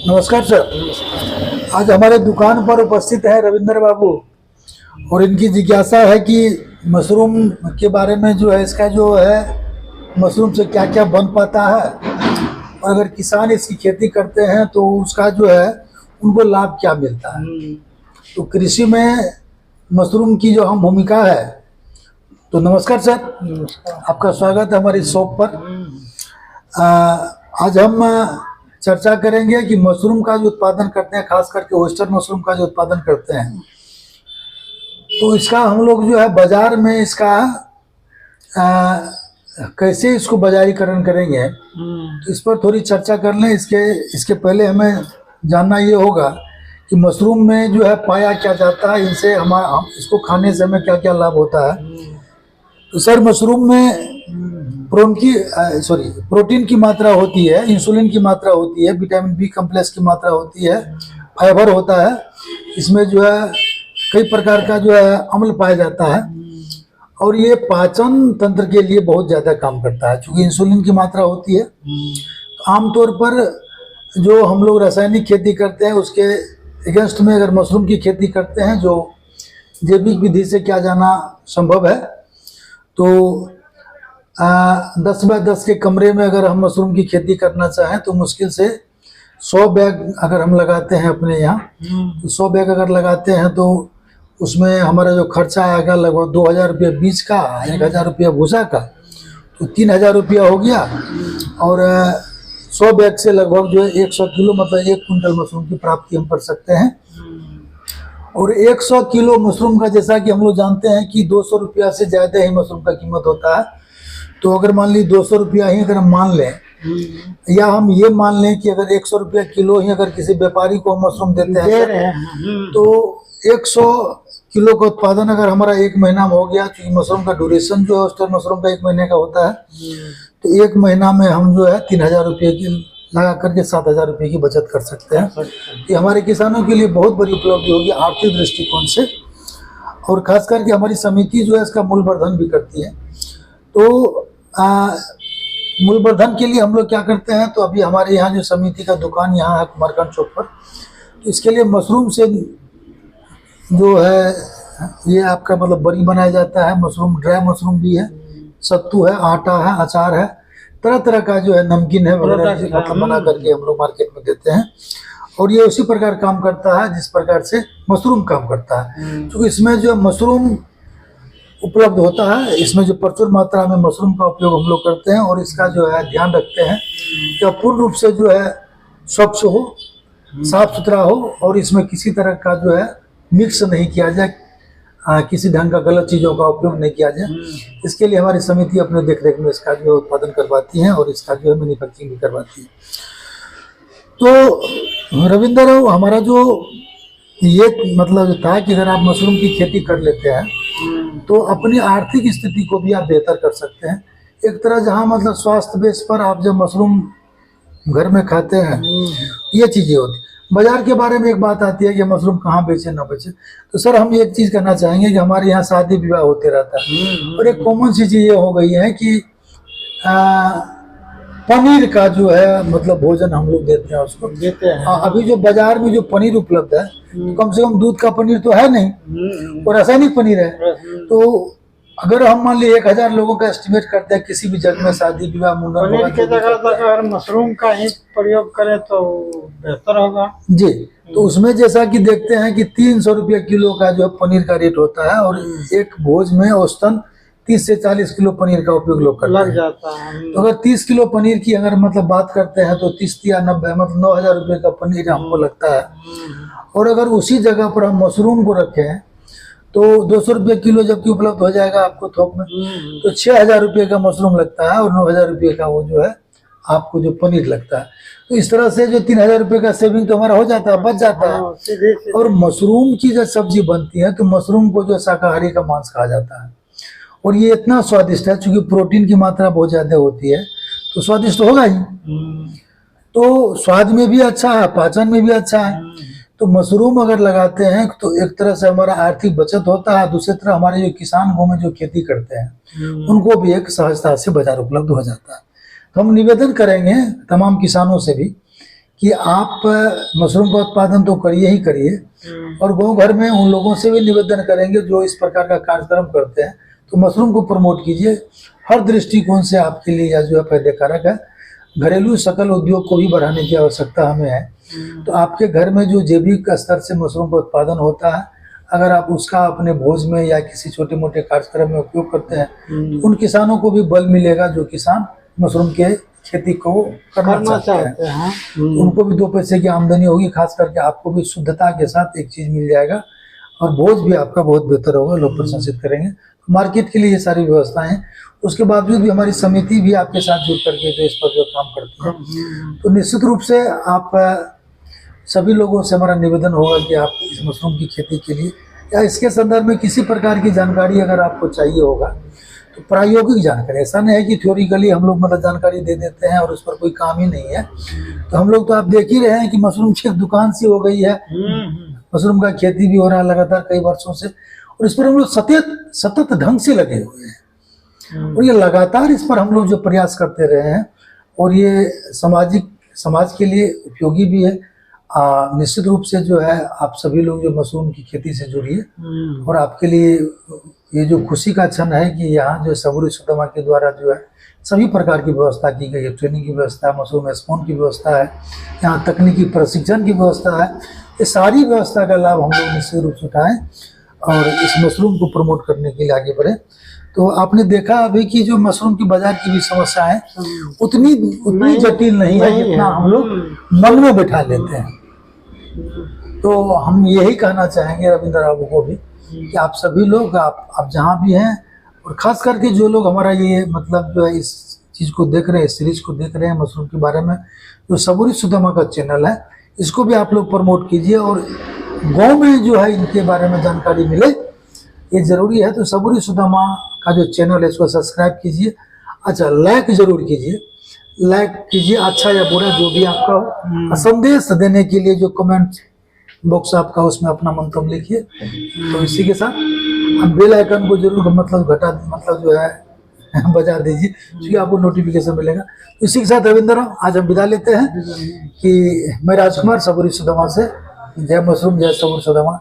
नमस्कार सर। आज हमारे दुकान पर उपस्थित है रविंद्र बाबू और इनकी जिज्ञासा है कि मशरूम के बारे में जो है, इसका जो है मशरूम से क्या क्या बन पाता है और अगर किसान इसकी खेती करते हैं तो उसका जो है उनको लाभ क्या मिलता है। तो कृषि में मशरूम की जो अहम भूमिका है। तो नमस्कार सर। नमस्कार। आपका स्वागत है हमारी शॉप पर। आज हम चर्चा करेंगे कि मशरूम का जो उत्पादन करते हैं, खास करके ओयस्टर मशरूम का जो उत्पादन करते हैं, तो इसका हम लोग जो है बाजार में इसका कैसे इसको बाजारीकरण करेंगे, तो इस पर थोड़ी चर्चा कर लें। इसके पहले हमें जानना ये होगा कि मशरूम में जो है पाया क्या जाता है, इनसे हम इसको खाने से हमें क्या क्या लाभ होता है। तो सर, मशरूम में प्रोटीन की मात्रा होती है, इंसुलिन की मात्रा होती है, विटामिन बी कॉम्प्लेक्स की मात्रा होती है, फाइबर होता है, इसमें जो है कई प्रकार का जो है अम्ल पाया जाता है और ये पाचन तंत्र के लिए बहुत ज़्यादा काम करता है। चूँकि इंसुलिन की मात्रा होती है, तो आमतौर पर जो हम लोग रासायनिक खेती करते हैं उसके अगेंस्ट में अगर मशरूम की खेती करते हैं, जो जैविक विधि से किया जाना संभव है, तो 10 बाय 10 के कमरे में अगर हम मशरूम की खेती करना चाहें तो मुश्किल से 100 बैग अगर हम लगाते हैं अपने यहाँ, तो 100 बैग अगर लगाते हैं तो उसमें हमारा जो खर्चा आएगा लगभग 2000 रुपया बीज का, 1000 रुपया भूसा का, तो 3000 रुपया हो गया। और 100 बैग से लगभग जो है 100 किलो, मतलब 1 कुंटल मशरूम की प्राप्ति हम कर सकते हैं। और 100 किलो मशरूम का, जैसा कि हम लोग जानते हैं कि 200 रुपया से ज़्यादा ही मशरूम का कीमत होता है। तो अगर मान ली 200 रुपया ही अगर हम मान लें, या हम ये मान लें कि अगर 100 रुपया किलो ही अगर किसी व्यापारी को मशरूम देते हैं, तो 100 किलो का उत्पादन अगर हमारा 1 महीना में हो गया, क्योंकि मशरूम का ड्यूरेशन जो है उसका मशरूम का 1 महीने का होता है, तो 1 महीना में हम जो है 3000 रुपये की लगा करके 7000 रुपये की बचत कर सकते हैं। ये हमारे किसानों के लिए बहुत बड़ी उपलब्धि होगी आर्थिक दृष्टिकोण से, और खास करके हमारी समिति जो है इसका मूल्यवर्धन भी करती है। तो मूल्यवर्धन के लिए हम लोग क्या करते हैं, तो अभी हमारे यहाँ जो समिति का दुकान यहाँ है कुमारखंड चौक पर, तो इसके लिए मशरूम से जो है ये आपका मतलब बरी बनाया जाता है। मशरूम, ड्राई मशरूम भी है, सत्तू है, आटा है, अचार है, तरह तरह का जो है नमकीन है वगैरह मतलब बना करके हम लोग मार्केट में देते हैं। और ये उसी प्रकार काम करता है जिस प्रकार से मशरूम काम करता है, क्योंकि इसमें जो मशरूम उपलब्ध होता है, इसमें जो प्रचुर मात्रा में मशरूम का उपयोग हम लोग करते हैं और इसका जो है ध्यान रखते हैं कि पूर्ण रूप से जो है स्वच्छ हो, साफ सुथरा हो, और इसमें किसी तरह का जो है मिक्स नहीं किया जाए, किसी ढंग का गलत चीज़ों का उपयोग नहीं किया जाए। इसके लिए हमारी समिति अपने देख रेख में इसका जो उत्पादन करवाती है और इसका जो है मैन्युफैक्चरिंग भी करवाती है। तो रविंद्र, हमारा जो ये मतलब था कि अगर आप मशरूम की खेती कर लेते हैं तो अपनी आर्थिक स्थिति को भी आप बेहतर कर सकते हैं। एक तरह जहाँ मतलब स्वास्थ्य बेस पर आप जब मशरूम घर में खाते हैं, ये चीज़ें होती। बाजार के बारे में एक बात आती है कि मशरूम कहाँ बेचे ना बेचे। तो सर, हम एक चीज़ करना चाहेंगे कि हमारे यहाँ शादी विवाह होते रहता है, और एक कॉमन सी चीज़ ये हो गई है कि पनीर का जो है मतलब भोजन हम लोग देते हैं, उसको देते हैं। अभी जो बाजार में जो पनीर उपलब्ध है, तो कम से कम दूध का पनीर तो है नहीं, और रासायनिक पनीर है। तो अगर हम मान लीजिए 1000 लोगों का एस्टिमेट करते हैं किसी भी जगह में शादी विवाह मुंडन पनीर की जगह अगर मशरूम का ही प्रयोग करें तो बेहतर होगा जी। तो उसमें जैसा कि देखते हैं कि 300 रुपया किलो का जो पनीर का रेट होता है, और एक भोज में औसतन 30 से 40 किलो पनीर का उपयोग लोग करते लग जाता है। तो अगर 30 किलो पनीर की अगर मतलब बात करते हैं तो 30 या 90 मतलब 9000 रुपये का पनीर हमको लगता है। और अगर उसी जगह पर हम मशरूम को रखें तो 200 रुपये किलो जबकि उपलब्ध हो जाएगा आपको थोक में, तो 6000 रुपये का मशरूम लगता है और 9000 रुपये का वो जो है आपको जो पनीर लगता है। तो इस तरह से जो 3000 रुपये का सेविंग तो हमारा हो जाता है, बच जाता है। और मशरूम की जब सब्जी बनती है तो मशरूम को जो शाकाहारी का मांस कहा जाता है, और ये इतना स्वादिष्ट है, चूंकि प्रोटीन की मात्रा बहुत ज़्यादा होती है तो स्वादिष्ट होगा ही। तो स्वाद में भी अच्छा है, पाचन में भी अच्छा है। तो मशरूम अगर लगाते हैं तो एक तरह से हमारा आर्थिक बचत होता है, दूसरी तरह हमारे जो किसान गाँव में जो खेती करते हैं उनको भी एक सहजता से बाजार उपलब्ध हो जाता है। तो हम निवेदन करेंगे तमाम किसानों से भी कि आप मशरूम का उत्पादन तो करिए ही करिए, और गांव घर में उन लोगों से भी निवेदन करेंगे जो इस प्रकार का कार्यक्रम करते हैं, तो मशरूम को प्रमोट कीजिए। हर दृष्टिकोण से आपके लिए यह जो है फायदेकारक है। घरेलू सकल उद्योग को भी बढ़ाने की आवश्यकता हमें है। तो आपके घर में जो जैविक स्तर से मशरूम का उत्पादन होता है, अगर आप उसका अपने भोज में या किसी छोटे मोटे कार्यक्रम में उपयोग करते हैं, तो उन किसानों को भी बल मिलेगा जो किसान मशरूम के खेती को करना चाहते हैं। उनको भी 2 पैसे की आमदनी होगी, खास करके आपको भी शुद्धता के साथ एक चीज मिल जाएगा, और भोज भी आपका बहुत बेहतर होगा, लोग प्रशंसित करेंगे। मार्केट के लिए ये सारी व्यवस्थाएं हैं। उसके बावजूद भी हमारी समिति भी आपके साथ जुड़ करके जो इस पर जो काम करती है, तो निश्चित रूप से आप सभी लोगों से हमारा निवेदन होगा कि आप इस मशरूम की खेती के लिए या इसके संदर्भ में किसी प्रकार की जानकारी अगर आपको चाहिए होगा, तो प्रायोगिक जानकारी, ऐसा नहीं है कि थ्योरिकली हम लोग मतलब जानकारी दे देते हैं और उस पर कोई काम ही नहीं है। तो हम लोग तो आप देख ही रहे हैं कि मशरूम की दुकान सी हो गई है, मशरूम का खेती भी हो रहा है लगातार कई वर्षों से, और इस पर हम लोग सतत ढंग से लगे हुए हैं, और ये लगातार इस पर हम लोग जो प्रयास करते रहे हैं, और ये समाज के लिए उपयोगी भी है। निश्चित रूप से जो है आप सभी लोग जो मशरूम की खेती से जुड़िए, और आपके लिए ये जो खुशी का क्षण है कि यहाँ जो सबुरी सुदामा के द्वारा जो है सभी प्रकार की व्यवस्था की गई है। ट्रेनिंग की व्यवस्था है, मशरूम स्पोन की व्यवस्था है, यहाँ तकनीकी प्रशिक्षण की व्यवस्था है। ये सारी व्यवस्था का लाभ हम लोग निश्चित रूप से उठाएं और इस मशरूम को प्रमोट करने के लिए आगे बढ़े। तो आपने देखा अभी कि जो मशरूम की बाजार की भी समस्या है उतनी जटिल नहीं है जितना हम लोग मन में बैठा लेते हैं। तो हम यही कहना चाहेंगे रविंद्र बाबू को भी कि आप सभी लोग आप जहाँ भी हैं, और खास करके जो लोग हमारा ये मतलब जो है इस चीज़ को देख रहे हैं, इस सीरीज को देख रहे हैं मशरूम के बारे में, जो सबुरी सुदामा का चैनल है, इसको भी आप लोग प्रमोट कीजिए, और गांव में जो है इनके बारे में जानकारी मिले, ये जरूरी है। तो सबुरी सुदामा का जो चैनल है इसको सब्सक्राइब कीजिए। अच्छा, लाइक जरूर कीजिए, अच्छा या बुरा जो भी आपका हो। संदेश देने के लिए जो कमेंट बॉक्स आपका उसमें अपना मंतव्य लिखिए। तो इसी के साथ हम बेल आइकन को जरूर मतलब जो है बजा दीजिए, क्योंकि आपको नोटिफिकेशन मिलेगा। तो इसी के साथ रविंद्र आज हम विदा लेते हैं कि मैं राजकुमार सबुरी सुदामा से, जय मशरूम जय सबुरी सुदामा।